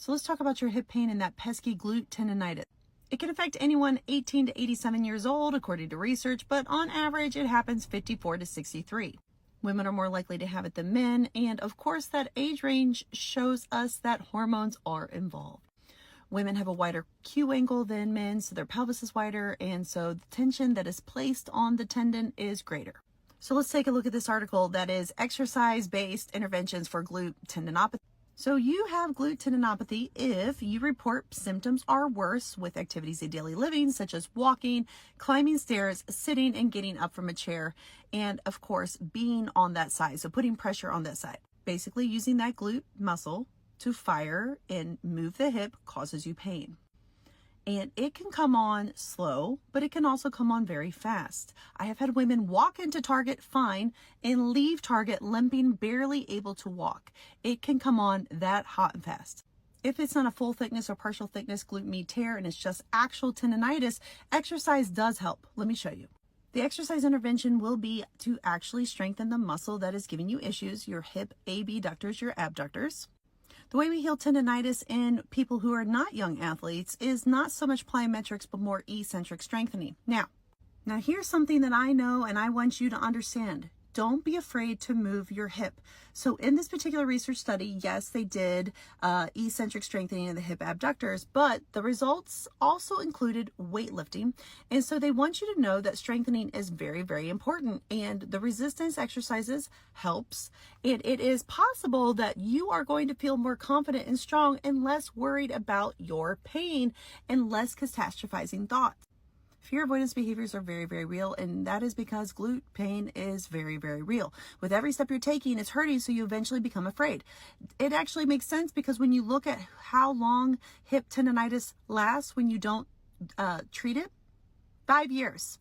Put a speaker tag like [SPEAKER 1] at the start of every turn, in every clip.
[SPEAKER 1] So let's talk about your hip pain and that pesky glute tendonitis. It can affect anyone 18 to 87 years old, according to research, but on average, it happens 54 to 63. Women are more likely to have it than men, and of course, that age range shows us that hormones are involved. Women have a wider Q angle than men, so their pelvis is wider, and so the tension that is placed on the tendon is greater. So let's take a look at this article that is exercise-based interventions for glute tendinopathy. So you have glute tendinopathy if you report symptoms are worse with activities of daily living, such as walking, climbing stairs, sitting and getting up from a chair, and of course, being on that side. So putting pressure on that side. Basically using that glute muscle to fire and move the hip causes you pain. And it can come on slow, but it can also come on very fast. I have had women walk into Target fine and leave Target limping, barely able to walk. It can come on that hot and fast. If it's not a full thickness or partial thickness glute med tear and it's just actual tendonitis, exercise does help. Let me show you. The exercise intervention will be to actually strengthen the muscle that is giving you issues, your hip abductors, your abductors. The way we heal tendonitis in people who are not young athletes is not so much plyometrics, but more eccentric strengthening. Now here's something that I know and I want you to understand. Don't be afraid to move your hip. So in this particular research study, yes, they did eccentric strengthening of the hip abductors, but the results also included weightlifting. And so they want you to know that strengthening is very, very important. And the resistance exercises helps. And it is possible that you are going to feel more confident and strong and less worried about your pain and less catastrophizing thoughts. Fear avoidance behaviors are very, very real, and that is because glute pain is very, very real. With every step you're taking, it's hurting, so you eventually become afraid. It actually makes sense because when you look at how long hip tendonitis lasts when you don't treat it, 5 years.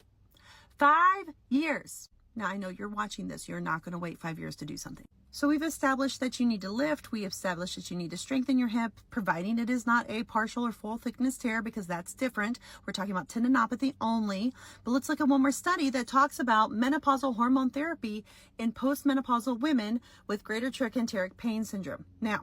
[SPEAKER 1] 5 years. Now, I know you're watching this. You're not going to wait 5 years to do something. So we've established that you need to lift. We established that you need to strengthen your hip, providing it is not a partial or full thickness tear, because that's different. We're talking about tendinopathy only. But let's look at one more study that talks about menopausal hormone therapy in postmenopausal women with greater trochanteric pain syndrome. Now,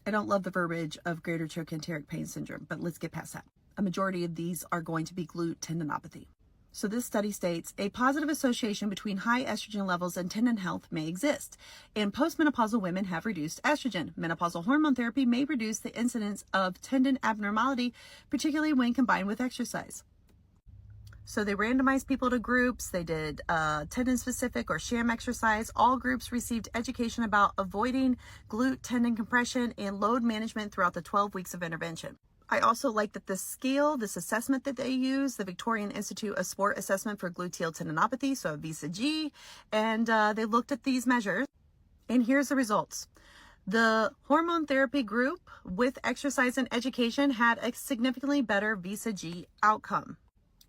[SPEAKER 1] I don't love the verbiage of greater trochanteric pain syndrome, but let's get past that. A majority of these are going to be glute tendinopathy. So this study states a positive association between high estrogen levels and tendon health may exist, and postmenopausal women have reduced estrogen. Menopausal hormone therapy may reduce the incidence of tendon abnormality, particularly when combined with exercise. So they randomized people to groups. They did tendon-specific or sham exercise. All groups received education about avoiding glute tendon compression and load management throughout the 12 weeks of intervention. I also like that this scale, this assessment that they use, the Victorian Institute of Sport Assessment for Gluteal Tendinopathy, so VISA-G, and they looked at these measures, and here's the results. The hormone therapy group with exercise and education had a significantly better VISA-G outcome.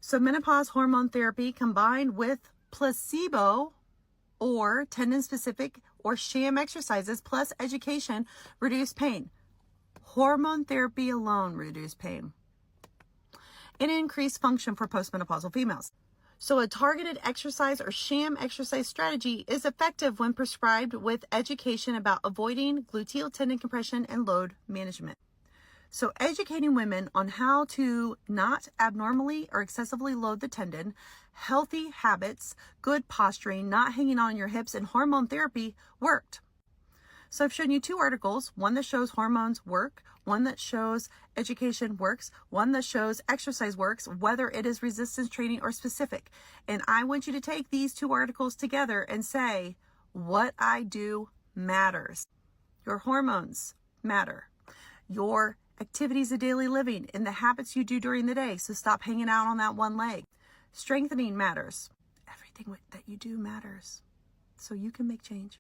[SPEAKER 1] So menopause hormone therapy combined with placebo or tendon-specific or sham exercises plus education reduced pain. Hormone therapy alone reduced pain and increased function for postmenopausal females. So a targeted exercise or sham exercise strategy is effective when prescribed with education about avoiding gluteal tendon compression and load management. So educating women on how to not abnormally or excessively load the tendon, healthy habits, good posturing, not hanging on your hips, and hormone therapy worked. So I've shown you 2 articles, one that shows hormones work, one that shows education works, one that shows exercise works, whether it is resistance training or specific. And I want you to take these 2 articles together and say, what I do matters. Your hormones matter. Your activities of daily living and the habits you do during the day. So stop hanging out on that one leg. Strengthening matters. Everything that you do matters. So you can make change.